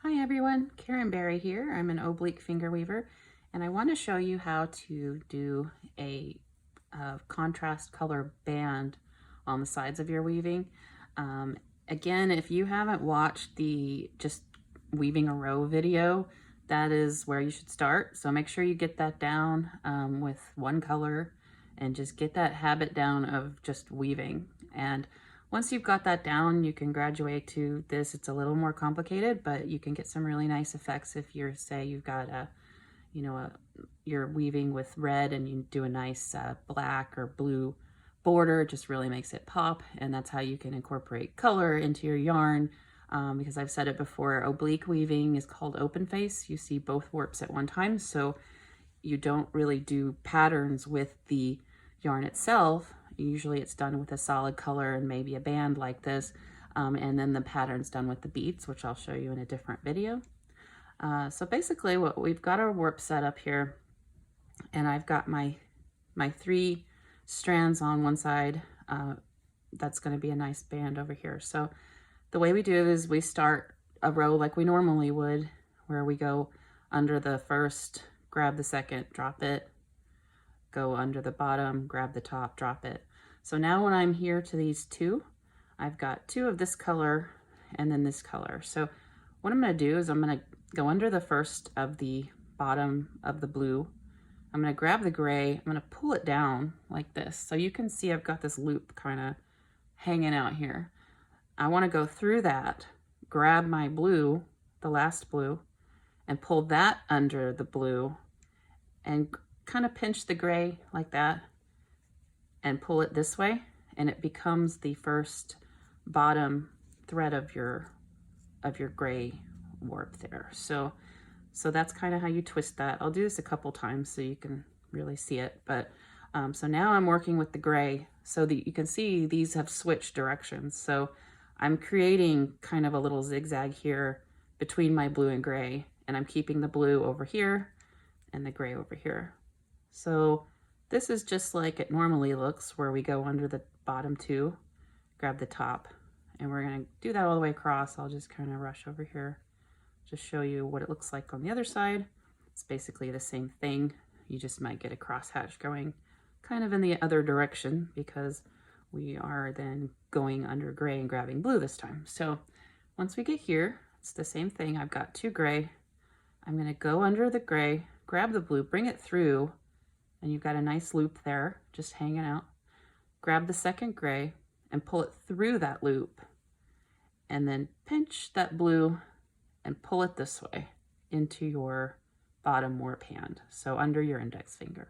Hi everyone, Karen Berry here. I'm an oblique finger weaver and I want to show you how to do a contrast color band on the sides of your weaving. Again, if you haven't watched the just weaving a row video, that is where you should start. So make sure you get that down with one color and just get that habit down of just weaving. And once you've got that down, you can graduate to this. It's a little more complicated, but you can get some really nice effects if you're, say, you've got you're weaving with red and you do a nice black or blue border. It just really makes it pop, and that's how you can incorporate color into your yarn. Because I've said it before, oblique weaving is called open face. You see both warps at one time, so you don't really do patterns with the yarn itself. Usually it's done with a solid color and maybe a band like this, and then the pattern's done with the beads, which I'll show you in a different video. So basically what we've got our warp set up here, and I've got my 3 strands on one side. That's going to be a nice band over here. So the way we do it is we start a row like we normally would, where we go under the first, grab the second, drop it, go under the bottom, grab the top, drop it. So now when I'm here to these 2, I've got 2 of this color and then this color. So what I'm going to do is I'm going to go under the first of the bottom of the blue. I'm going to grab the gray, I'm going to pull it down like this. So you can see I've got this loop kind of hanging out here. I want to go through that, grab my blue, the last blue, and pull that under the blue and kind of pinch the gray like that and pull it this way, and it becomes the first bottom thread of your gray warp there. So that's kind of how you twist that. I'll do this a couple times so you can really see it. But so now I'm working with the gray so that you can see these have switched directions. So I'm creating kind of a little zigzag here between my blue and gray, and I'm keeping the blue over here and the gray over here. So this is just like it normally looks, where we go under the bottom 2, grab the top, and we're going to do that all the way across. I'll just kind of rush over here, just show you what it looks like on the other side. It's basically the same thing. You just might get a crosshatch going kind of in the other direction because we are then going under gray and grabbing blue this time. So once we get here, it's the same thing. I've got 2 gray. I'm going to go under the gray, grab the blue, bring it through, and you've got a nice loop there just hanging out. Grab the second gray and pull it through that loop, and then pinch that blue and pull it this way into your bottom warp hand, so under your index finger.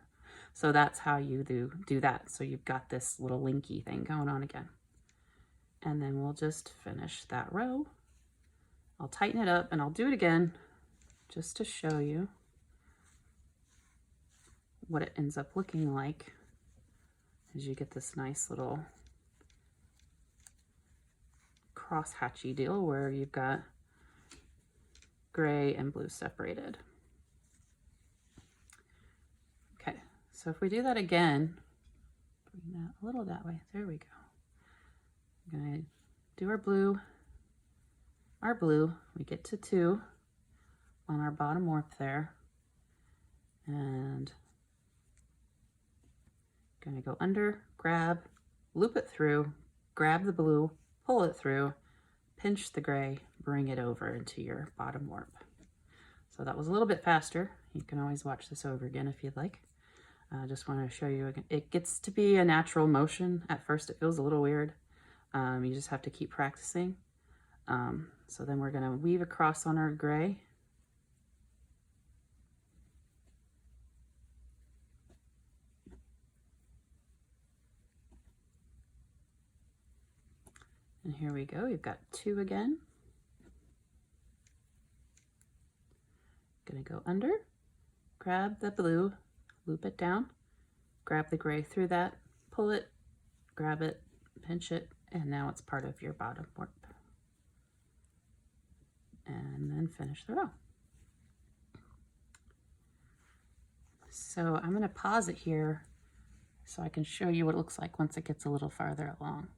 So that's how you do that. So you've got this little linky thing going on again. And then we'll just finish that row. I'll tighten it up and I'll do it again just to show you what it ends up looking like as you get this nice little cross-hatchy deal where you've got gray and blue separated. Okay, so if we do that again, bring that a little that way, there we go. I'm gonna do our blue, we get to 2 on our bottom warp there, and gonna go under, grab, loop it through, grab the blue, pull it through, pinch the gray, bring it over into your bottom warp. So that was a little bit faster. You can always watch this over again if you'd like. I just want to show you again. It gets to be a natural motion. At first it feels a little weird. You just have to keep practicing. So then we're going to weave across on our gray. And here we go. We've got 2 again. Gonna go under, grab the blue, loop it down, grab the gray through that, pull it, grab it, pinch it, and now it's part of your bottom warp. And then finish the row. So I'm going to pause it here so I can show you what it looks like once it gets a little farther along.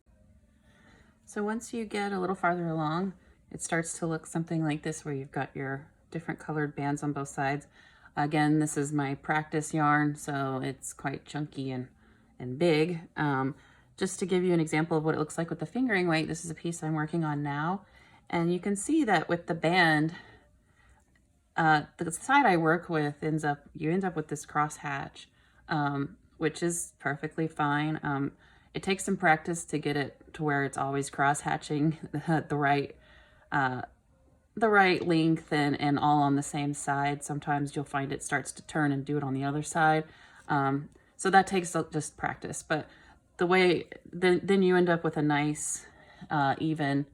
So once you get a little farther along, it starts to look something like this, where you've got your different colored bands on both sides. Again, this is my practice yarn, so it's quite chunky and big. Just to give you an example of what it looks like with the fingering weight, this is a piece I'm working on now. And you can see that with the band, the side I work with you end up with this cross hatch, which is perfectly fine. It takes some practice to get it to where it's always cross hatching the right length and all on the same side. Sometimes you'll find it starts to turn and do it on the other side. So that takes just practice, but the way, then you end up with a nice, even,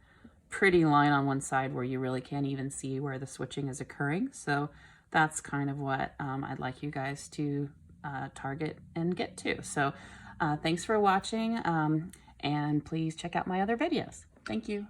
pretty line on one side where you really can't even see where the switching is occurring. So that's kind of what I'd like you guys to target and get to. So thanks for watching, and please check out my other videos. Thank you.